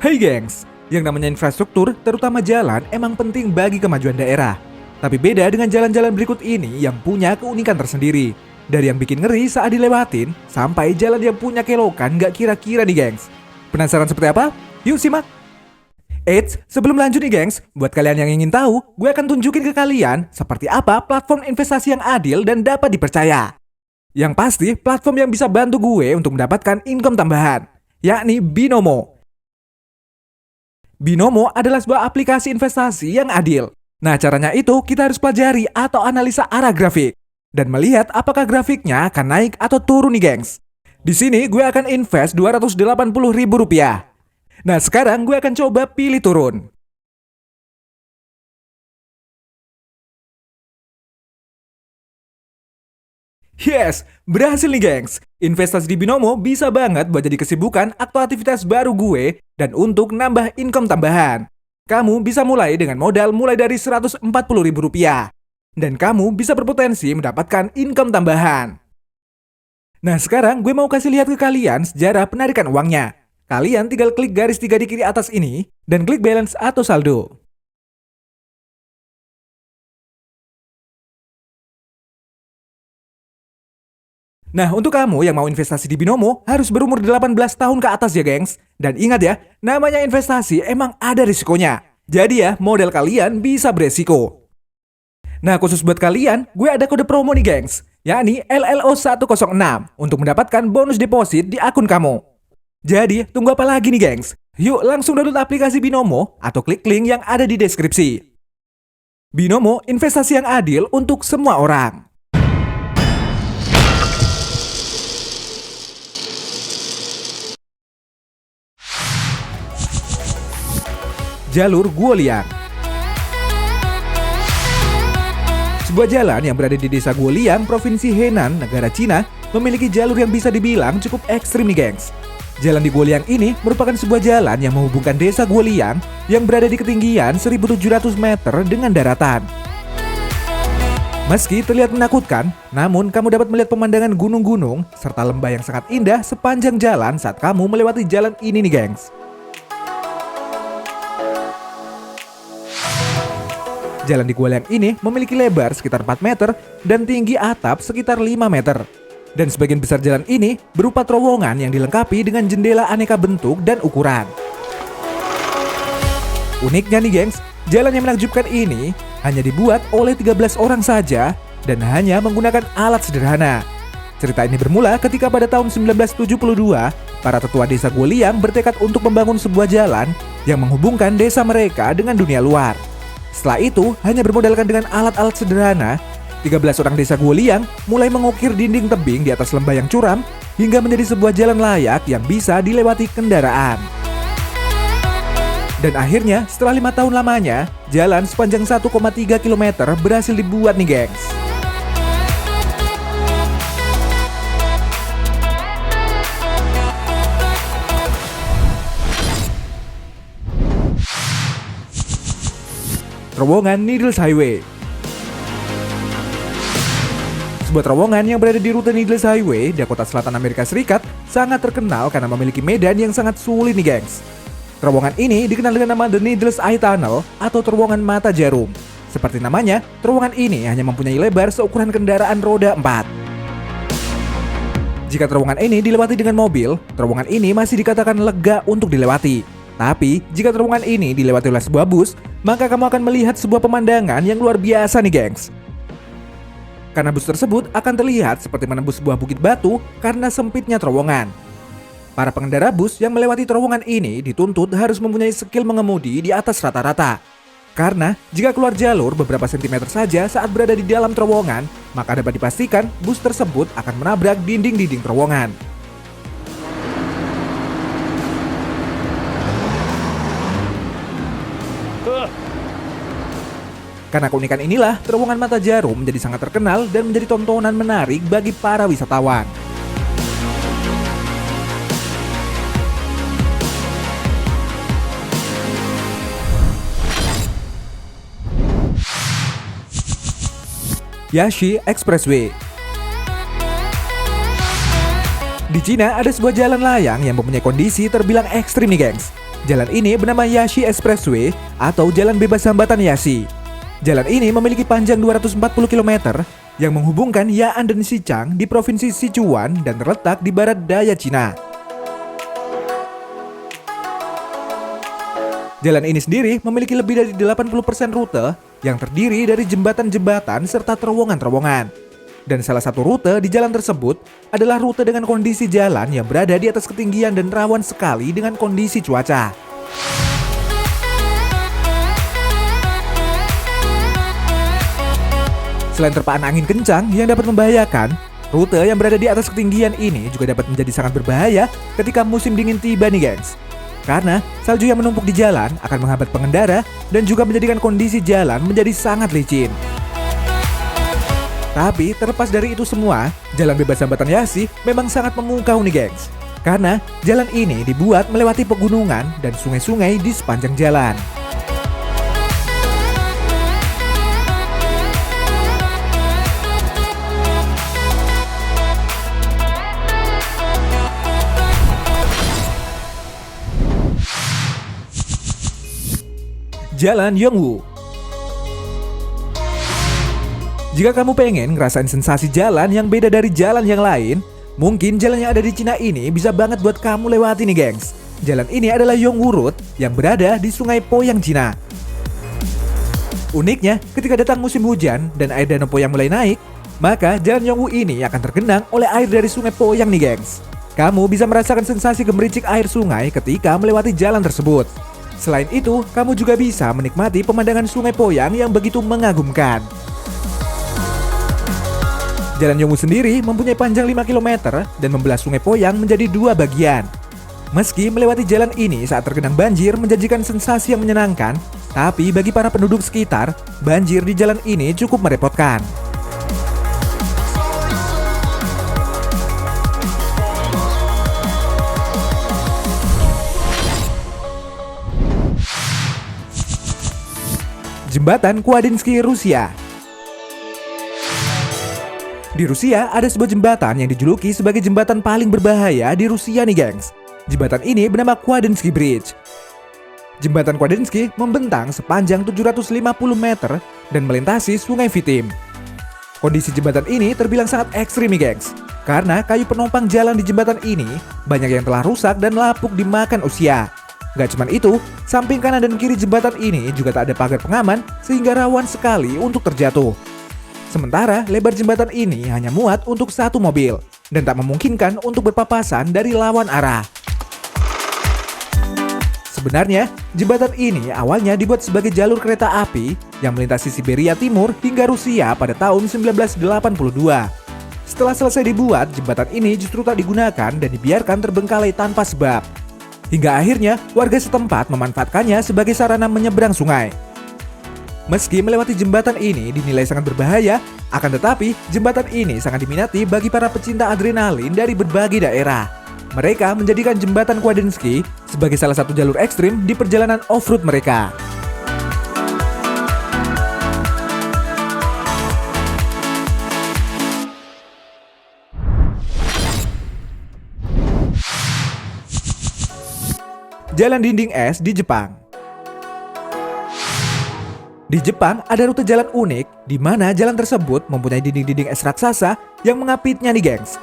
Hai gengs, yang namanya infrastruktur, terutama jalan, emang penting bagi kemajuan daerah. Tapi beda dengan jalan-jalan berikut ini yang punya keunikan tersendiri. Dari yang bikin ngeri saat dilewatin, sampai jalan yang punya kelokan gak kira-kira nih gengs. Penasaran seperti apa? Yuk simak! Eits, sebelum lanjut nih gengs, buat kalian yang ingin tahu, gue akan tunjukin ke kalian seperti apa platform investasi yang adil dan dapat dipercaya. Yang pasti, platform yang bisa bantu gue untuk mendapatkan income tambahan, yakni Binomo. Binomo adalah sebuah aplikasi investasi yang adil. Nah, caranya itu kita harus pelajari atau analisa arah grafik dan melihat apakah grafiknya akan naik atau turun nih, gengs. Di sini gue akan invest Rp280.000. Nah, sekarang gue akan coba pilih turun. Yes, berhasil nih gengs. Investasi di Binomo bisa banget buat jadi kesibukan atau aktivitas baru gue dan untuk nambah income tambahan. Kamu bisa mulai dengan modal mulai dari Rp140.000. Dan kamu bisa berpotensi mendapatkan income tambahan. Nah, sekarang gue mau kasih lihat ke kalian sejarah penarikan uangnya. Kalian tinggal klik garis 3 di kiri atas ini dan klik balance atau saldo. Nah, untuk kamu yang mau investasi di Binomo, harus berumur 18 tahun ke atas ya, gengs. Dan ingat ya, namanya investasi emang ada risikonya. Jadi ya, modal kalian bisa beresiko. Nah, khusus buat kalian, gue ada kode promo nih, gengs. Yakni LLO106 untuk mendapatkan bonus deposit di akun kamu. Jadi, tunggu apa lagi nih, gengs? Yuk langsung download aplikasi Binomo atau klik link yang ada di deskripsi. Binomo, investasi yang adil untuk semua orang. Jalur Guoliang. Sebuah jalan yang berada di desa Guoliang, Provinsi Henan, negara Cina, memiliki jalur yang bisa dibilang cukup ekstrim nih, gengs. Jalan di Guoliang ini merupakan sebuah jalan yang menghubungkan desa Guoliang yang berada di ketinggian 1.700 meter dengan daratan. Meski terlihat menakutkan, namun kamu dapat melihat pemandangan gunung-gunung serta lembah yang sangat indah sepanjang jalan saat kamu melewati jalan ini nih, gengs. Jalan di Guoliang ini memiliki lebar sekitar 4 meter dan tinggi atap sekitar 5 meter. Dan sebagian besar jalan ini berupa terowongan yang dilengkapi dengan jendela aneka bentuk dan ukuran. Uniknya nih, gengs, jalan yang menakjubkan ini hanya dibuat oleh 13 orang saja dan hanya menggunakan alat sederhana. Cerita ini bermula ketika pada tahun 1972, para tetua desa Guoliang bertekad untuk membangun sebuah jalan yang menghubungkan desa mereka dengan dunia luar. Setelah itu, hanya bermodalkan dengan alat-alat sederhana, 13 orang desa Guoliang mulai mengukir dinding tebing di atas lembah yang curam hingga menjadi sebuah jalan layak yang bisa dilewati kendaraan. Dan akhirnya, setelah 5 tahun lamanya, jalan sepanjang 1,3 km berhasil dibuat nih, gengs. Terowongan Needles Highway. Sebuah terowongan yang berada di rute Needles Highway, Dakota Selatan, Amerika Serikat, sangat terkenal karena memiliki medan yang sangat sulit nih, gengs. Terowongan ini dikenal dengan nama The Needles Eye Tunnel atau terowongan mata jarum. Seperti namanya, terowongan ini hanya mempunyai lebar seukuran kendaraan roda 4. Jika terowongan ini dilewati dengan mobil, terowongan ini masih dikatakan lega untuk dilewati. Tapi, jika terowongan ini dilewati oleh sebuah bus, maka kamu akan melihat sebuah pemandangan yang luar biasa nih, gengs. Karena bus tersebut akan terlihat seperti menembus sebuah bukit batu karena sempitnya terowongan. Para pengendara bus yang melewati terowongan ini dituntut harus mempunyai skill mengemudi di atas rata-rata. Karena jika keluar jalur beberapa sentimeter saja saat berada di dalam terowongan, maka dapat dipastikan bus tersebut akan menabrak dinding-dinding terowongan. Karena keunikan inilah, terowongan mata jarum menjadi sangat terkenal dan menjadi tontonan menarik bagi para wisatawan. Yashi Expressway. Di Cina ada sebuah jalan layang yang mempunyai kondisi terbilang ekstrim nih, gengs. Jalan ini bernama Yashi Expressway atau Jalan Bebas Hambatan Yashi. Jalan ini memiliki panjang 240 km yang menghubungkan Ya'an dan Xichang di Provinsi Sichuan dan terletak di barat daya Cina. Jalan ini sendiri memiliki lebih dari 80% rute yang terdiri dari jembatan-jembatan serta terowongan-terowongan. Dan salah satu rute di jalan tersebut adalah rute dengan kondisi jalan yang berada di atas ketinggian dan rawan sekali dengan kondisi cuaca. Selain terpaan angin kencang yang dapat membahayakan, rute yang berada di atas ketinggian ini juga dapat menjadi sangat berbahaya ketika musim dingin tiba nih gengs. Karena salju yang menumpuk di jalan akan menghambat pengendara dan juga menjadikan kondisi jalan menjadi sangat licin. Tapi terlepas dari itu semua, Jalan Bebas Hambatan Yashi memang sangat memukau nih gengs. Karena jalan ini dibuat melewati pegunungan dan sungai-sungai di sepanjang jalan. Jalan Yongwu. Jika kamu pengen ngerasain sensasi jalan yang beda dari jalan yang lain, mungkin jalan yang ada di Cina ini bisa banget buat kamu lewati nih gengs. Jalan ini adalah Yongwu Road yang berada di Sungai Poyang, Cina. Uniknya, ketika datang musim hujan dan air danau Poyang mulai naik, maka jalan Yongwu ini akan tergenang oleh air dari Sungai Poyang nih gengs. Kamu bisa merasakan sensasi gemericik air sungai ketika melewati jalan tersebut. Selain itu, kamu juga bisa menikmati pemandangan Sungai Poyang yang begitu mengagumkan. Jalan Yongwu sendiri mempunyai panjang 5 km dan membelah Sungai Poyang menjadi 2 bagian. Meski melewati jalan ini saat tergenang banjir menjanjikan sensasi yang menyenangkan, tapi bagi para penduduk sekitar, banjir di jalan ini cukup merepotkan. Jembatan Kwadinsky, Rusia. Di Rusia ada sebuah jembatan yang dijuluki sebagai jembatan paling berbahaya di Rusia nih gengs. Jembatan ini bernama Kwadinsky Bridge. Jembatan Kwadinsky membentang sepanjang 750 meter dan melintasi Sungai Vitim. Kondisi jembatan ini terbilang sangat ekstrim nih gengs, karena kayu penopang jalan di jembatan ini banyak yang telah rusak dan lapuk dimakan usia. Gak cuman itu, samping kanan dan kiri jembatan ini juga tak ada pagar pengaman sehingga rawan sekali untuk terjatuh. Sementara lebar jembatan ini hanya muat untuk satu mobil dan tak memungkinkan untuk berpapasan dari lawan arah. Sebenarnya, jembatan ini awalnya dibuat sebagai jalur kereta api yang melintasi Siberia Timur hingga Rusia pada tahun 1982. Setelah selesai dibuat, jembatan ini justru tak digunakan dan dibiarkan terbengkalai tanpa sebab. Hingga akhirnya, warga setempat memanfaatkannya sebagai sarana menyeberang sungai. Meski melewati jembatan ini dinilai sangat berbahaya, akan tetapi jembatan ini sangat diminati bagi para pecinta adrenalin dari berbagai daerah. Mereka menjadikan jembatan Kwadinsky sebagai salah satu jalur ekstrim di perjalanan off-road mereka. Jalan dinding es di Jepang. Di Jepang ada rute jalan unik di mana jalan tersebut mempunyai dinding-dinding es raksasa yang mengapitnya nih gengs.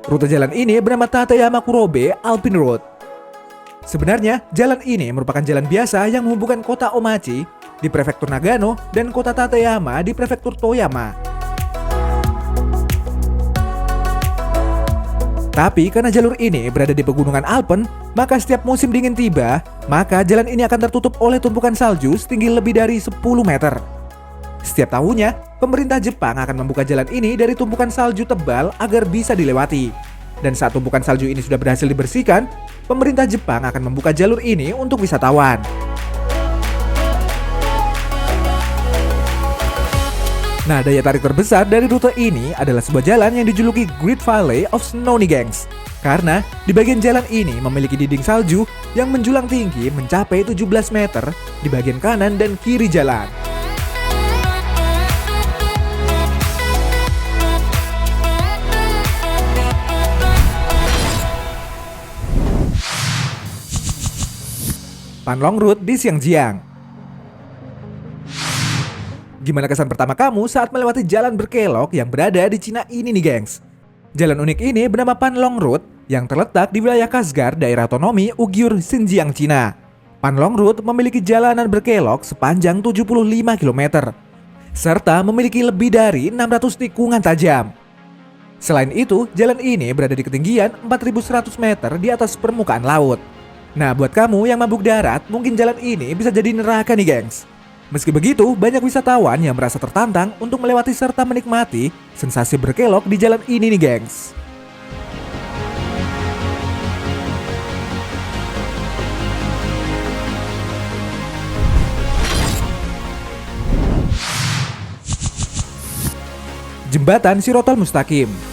Rute jalan ini bernama Tateyama Kurobe Alpine Road. Sebenarnya jalan ini merupakan jalan biasa yang menghubungkan kota Omachi di prefektur Nagano dan kota Tateyama di prefektur Toyama. Tapi karena jalur ini berada di pegunungan Alpen, maka setiap musim dingin tiba, maka jalan ini akan tertutup oleh tumpukan salju setinggi lebih dari 10 meter. Setiap tahunnya, pemerintah Jepang akan membuka jalan ini dari tumpukan salju tebal agar bisa dilewati. Dan saat tumpukan salju ini sudah berhasil dibersihkan, pemerintah Jepang akan membuka jalur ini untuk wisatawan. Nah, daya tarik terbesar dari rute ini adalah sebuah jalan yang dijuluki Great Valley of Snow nih gengs. Karena di bagian jalan ini memiliki dinding salju yang menjulang tinggi mencapai 17 meter di bagian kanan dan kiri jalan. Panlong Route di Xinjiang. Gimana kesan pertama kamu saat melewati jalan berkelok yang berada di Cina ini nih gengs? Jalan unik ini bernama Panlong Route yang terletak di wilayah Kashgar, daerah otonomi Uighur, Xinjiang, Cina. Panlong Route memiliki jalanan berkelok sepanjang 75 km, serta memiliki lebih dari 600 tikungan tajam. Selain itu, jalan ini berada di ketinggian 4.100 meter di atas permukaan laut. Nah, buat kamu yang mabuk darat, mungkin jalan ini bisa jadi neraka nih gengs. Meski begitu, banyak wisatawan yang merasa tertantang untuk melewati serta menikmati sensasi berkelok di jalan ini nih gengs. Jembatan Shirotol Mustaqim.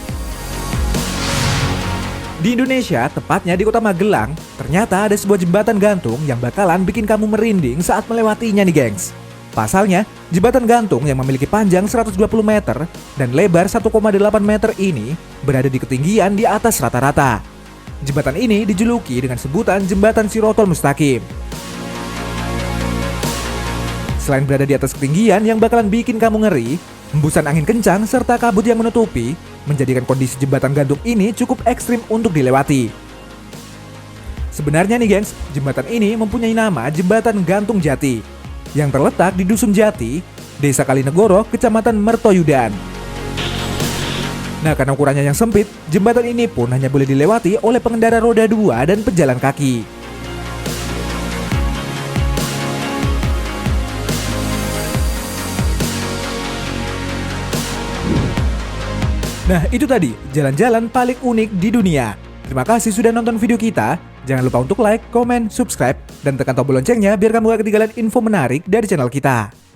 Di Indonesia, tepatnya di kota Magelang, ternyata ada sebuah jembatan gantung yang bakalan bikin kamu merinding saat melewatinya nih gengs. Pasalnya, jembatan gantung yang memiliki panjang 120 meter dan lebar 1,8 meter ini berada di ketinggian di atas rata-rata. Jembatan ini dijuluki dengan sebutan Jembatan Shirotol Mustaqim. Selain berada di atas ketinggian yang bakalan bikin kamu ngeri, hembusan angin kencang serta kabut yang menutupi menjadikan kondisi jembatan gantung ini cukup ekstrim untuk dilewati. Sebenarnya nih gengs, jembatan ini mempunyai nama Jembatan Gantung Jati yang terletak di Dusun Jati, Desa Kalinegoro, Kecamatan Mertoyudan. Nah, karena ukurannya yang sempit, jembatan ini pun hanya boleh dilewati oleh pengendara roda 2 dan pejalan kaki. Nah, itu tadi jalan-jalan paling unik di dunia. Terima kasih sudah nonton video kita. Jangan lupa untuk like, komen, subscribe, dan tekan tombol loncengnya biar kamu gak ketinggalan info menarik dari channel kita.